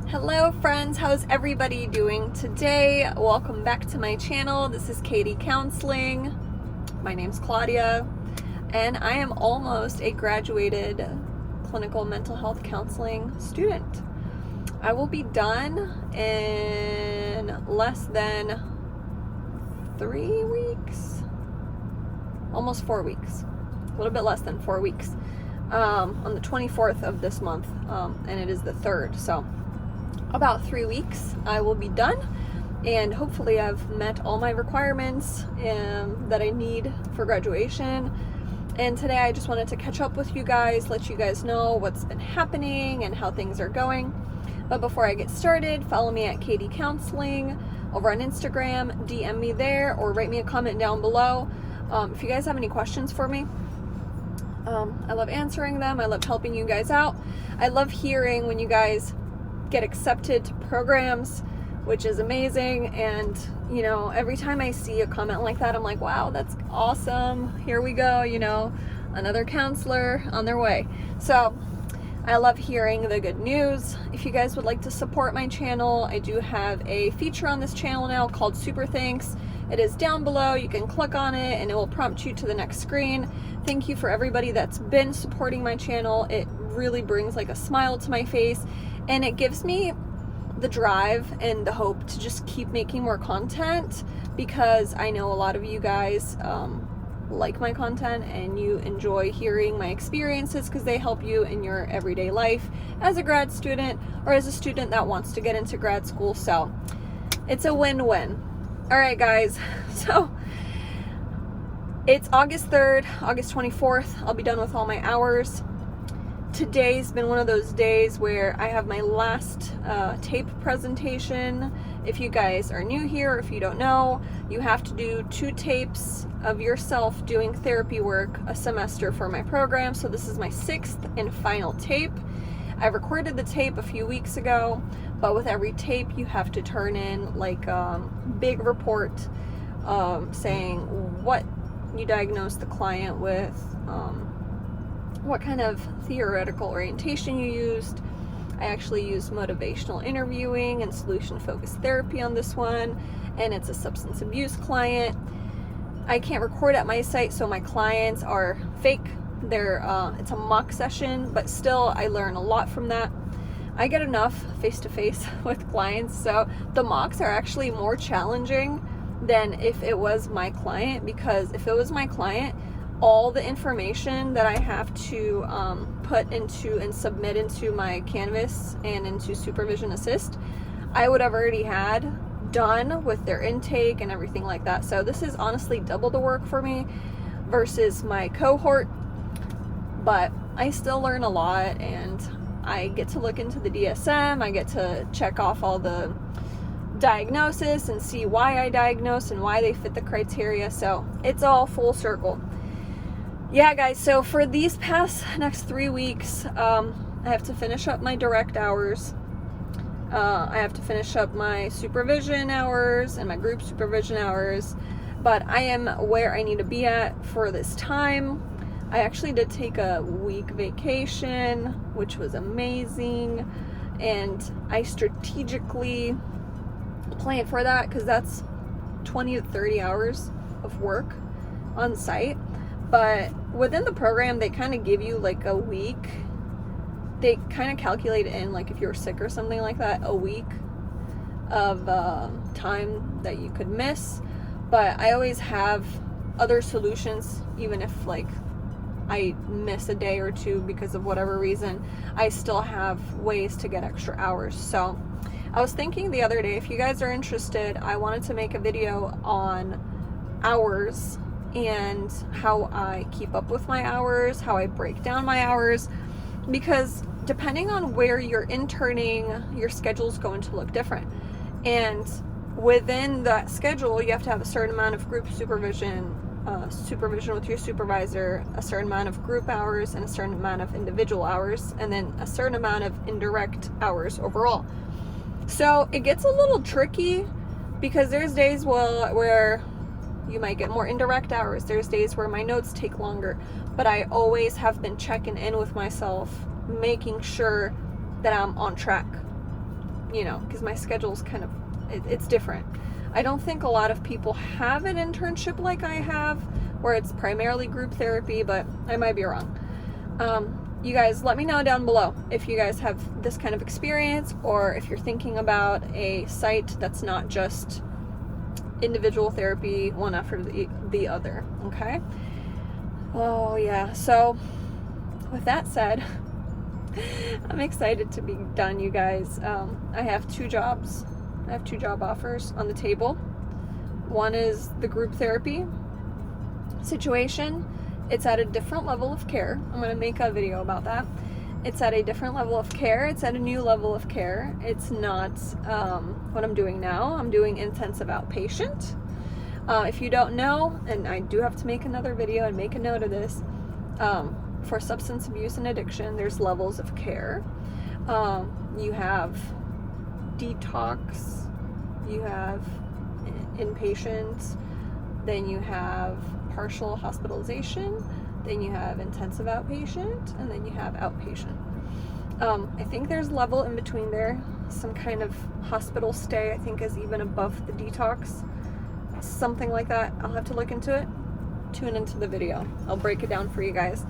Hello friends, how's everybody doing today? Welcome back to my channel. This is Katie Counseling. My name's Claudia and I am almost a graduated clinical mental health counseling student. I will be done in less than 3 weeks, almost 4 weeks, a little bit less than 4 weeks, on the 24th of this month, and it is the 3rd, so about 3 weeks I will be done, and hopefully I've met all my requirements that I need for graduation. And today I just wanted to catch up with you guys, let you guys know what's been happening and how things are going. But before I get started, follow me at Katie Counseling over on Instagram, DM me there, or write me a comment down below if you guys have any questions for me. I love answering them. I love helping you guys out. I love hearing when you guys get accepted to programs, which is amazing. And you know, every time I see a comment like that, I'm like, wow, that's awesome, here we go, you know, another counselor on their way. So I love hearing the good news. If you guys would like to support my channel, I do have a feature on this channel now called Super Thanks. It is down below. You can click on it and it will prompt you to the next screen. Thank you for everybody that's been supporting my channel. It really brings like a smile to my face, and it gives me the drive and the hope to just keep making more content, because I know a lot of you guys like my content and you enjoy hearing my experiences because they help you in your everyday life as a grad student or as a student that wants to get into grad school. So it's a win-win. All right, guys. So it's August 3rd, August 24th. I'll be done with all my hours. Today's been one of those days where I have my last tape presentation. If you guys are new here, or if you don't know, you have to do 2 tapes of yourself doing therapy work a semester for my program. So this is my 6th and final tape. I recorded the tape a few weeks ago, but with every tape you have to turn in like a big report saying what you diagnosed the client with, what kind of theoretical orientation you used. I actually used motivational interviewing and solution-focused therapy on this one, and it's a substance abuse client. I can't record at my site, so my clients are fake. It's a mock session, but still I learn a lot from that. I get enough face-to-face with clients, so the mocks are actually more challenging than if it was my client, because if it was my client, all the information that I have to put into and submit into my Canvas and into Supervision Assist, I would have already had done with their intake and everything like that. So this is honestly double the work for me versus my cohort, but I still learn a lot, and I get to look into the DSM. I get to check off all the diagnosis and see why I diagnosed and why they fit the criteria. So it's all full circle. Yeah, guys, so for these next 3 weeks, I have to finish up my direct hours. I have to finish up my supervision hours and my group supervision hours, but I am where I need to be at for this time. I actually did take a week vacation, which was amazing, and I strategically planned for that because that's 20 to 30 hours of work on site. But within the program, they kind of give you like a week. They kind of calculate in, like, if you're sick or something like that, a week of time that you could miss. But I always have other solutions, even if like I miss a day or two because of whatever reason, I still have ways to get extra hours. So I was thinking the other day, if you guys are interested, I wanted to make a video on hours and how I keep up with my hours, how I break down my hours, because depending on where you're interning, your schedule's going to look different. And within that schedule, you have to have a certain amount of group supervision, supervision with your supervisor, a certain amount of group hours, and a certain amount of individual hours, and then a certain amount of indirect hours overall. So it gets a little tricky because there's days where you might get more indirect hours. There's days where my notes take longer, but I always have been checking in with myself, making sure that I'm on track. you know, because my schedule's kind of, it's different. I don't think a lot of people have an internship like I have, where it's primarily group therapy, but I might be wrong. You guys let me know down below if you guys have this kind of experience, or if you're thinking about a site that's not just individual therapy one after the other. Okay. Oh yeah, so with that said, I'm excited to be done, you guys. I have 2 jobs. I have 2 job offers on the table. One is the group therapy situation. It's at a different level of care. I'm going to make a video about that. It's at a different level of care. It's at a new level of care. It's not what I'm doing now. I'm doing intensive outpatient. If you don't know, and I do have to make another video and make a note of this, for substance abuse and addiction, there's levels of care. You have detox, you have inpatient, then you have partial hospitalization, then you have intensive outpatient, and then you have outpatient. I think there's level in between there. Some kind of hospital stay, I think, is even above the detox. Something like that. I'll have to look into it. Tune into the video. I'll break it down for you guys.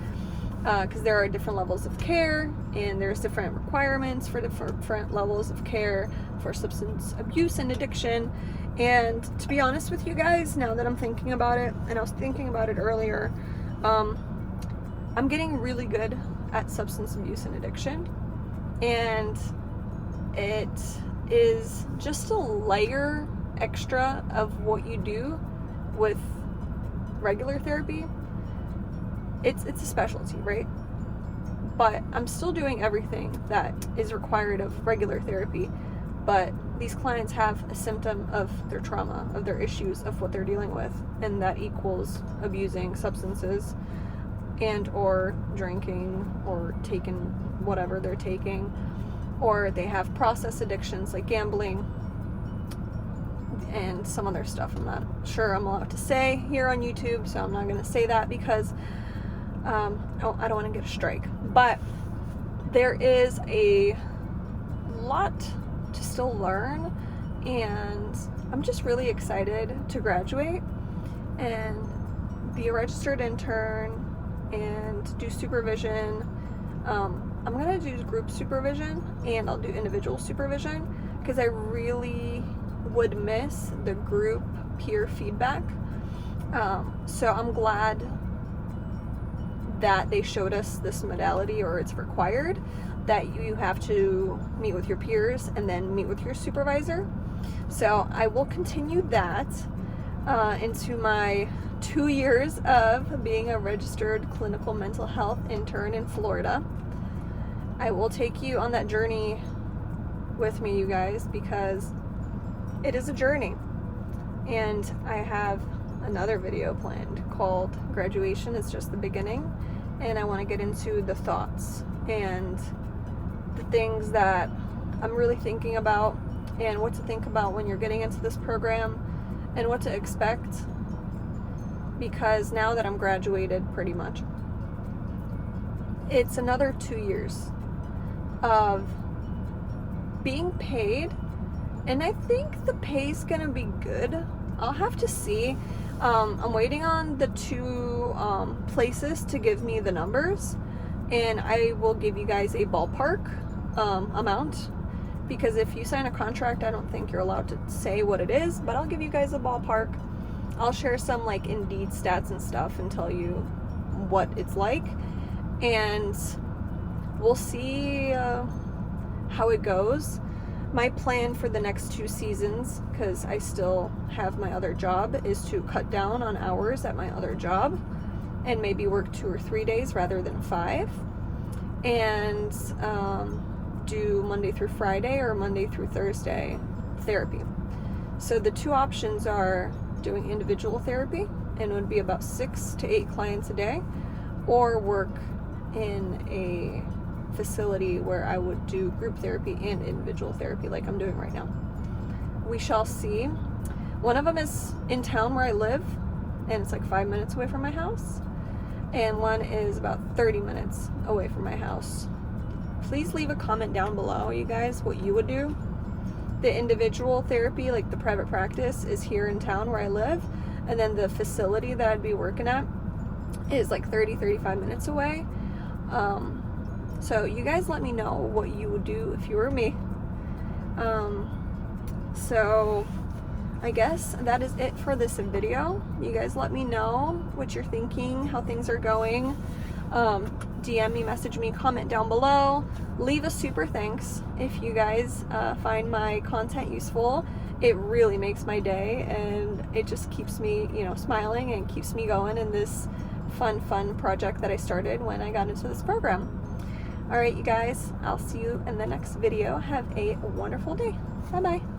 Because there are different levels of care, and there's different requirements for different levels of care for substance abuse and addiction. And to be honest with you guys, now that I'm thinking about it, and I was thinking about it earlier, I'm getting really good at substance abuse and addiction, and it is just a layer extra of what you do with regular therapy. It's a specialty, right? But I'm still doing everything that is required of regular therapy. But these clients have a symptom of their trauma, of their issues, of what they're dealing with, and that equals abusing substances and or drinking or taking whatever they're taking, or they have process addictions like gambling and some other stuff I'm not sure I'm allowed to say here on YouTube, so I'm not going to say that because I don't want to get a strike. But there is a lot to still learn, and I'm just really excited to graduate and be a registered intern and do supervision. I'm gonna do group supervision, and I'll do individual supervision, because I really would miss the group peer feedback. So I'm glad that they showed us this modality, or it's required that you have to meet with your peers and then meet with your supervisor. So I will continue that into my 2 years of being a registered clinical mental health intern in Florida. I will take you on that journey with me, you guys, because it is a journey. And I have another video planned called Graduation is Just the Beginning, and I want to get into the thoughts and the things that I'm really thinking about, and what to think about when you're getting into this program, and what to expect, because now that I'm graduated pretty much, it's another 2 years of being paid, and I think the pay's gonna be good. I'll have to see. I'm waiting on the 2 places to give me the numbers, and I will give you guys a ballpark amount, because if you sign a contract, I don't think you're allowed to say what it is, but I'll give you guys a ballpark. I'll share some like Indeed stats and stuff and tell you what it's like, and we'll see how it goes. My plan for the next 2 seasons, because I still have my other job, is to cut down on hours at my other job and maybe work 2 or 3 days rather than 5, and do Monday through Friday or Monday through Thursday therapy. So the 2 options are doing individual therapy, and it would be about 6 to 8 clients a day, or work in a facility where I would do group therapy and individual therapy like I'm doing right now. We shall see. One of them is in town where I live, and it's like 5 minutes away from my house, and one is about 30 minutes away from my house. Please leave a comment down below, you guys, what you would do. The individual therapy, like the private practice, is here in town where I live, and then the facility that I'd be working at is like 35 minutes away. So you guys let me know what you would do if you were me. So I guess that is it for this video. You guys let me know what you're thinking, how things are going. DM me, message me, comment down below. Leave a super thanks if you guys find my content useful. It really makes my day, and it just keeps me, you know, smiling and keeps me going in this fun project that I started when I got into this program. All right, you guys, I'll see you in the next video. Have a wonderful day. Bye-bye.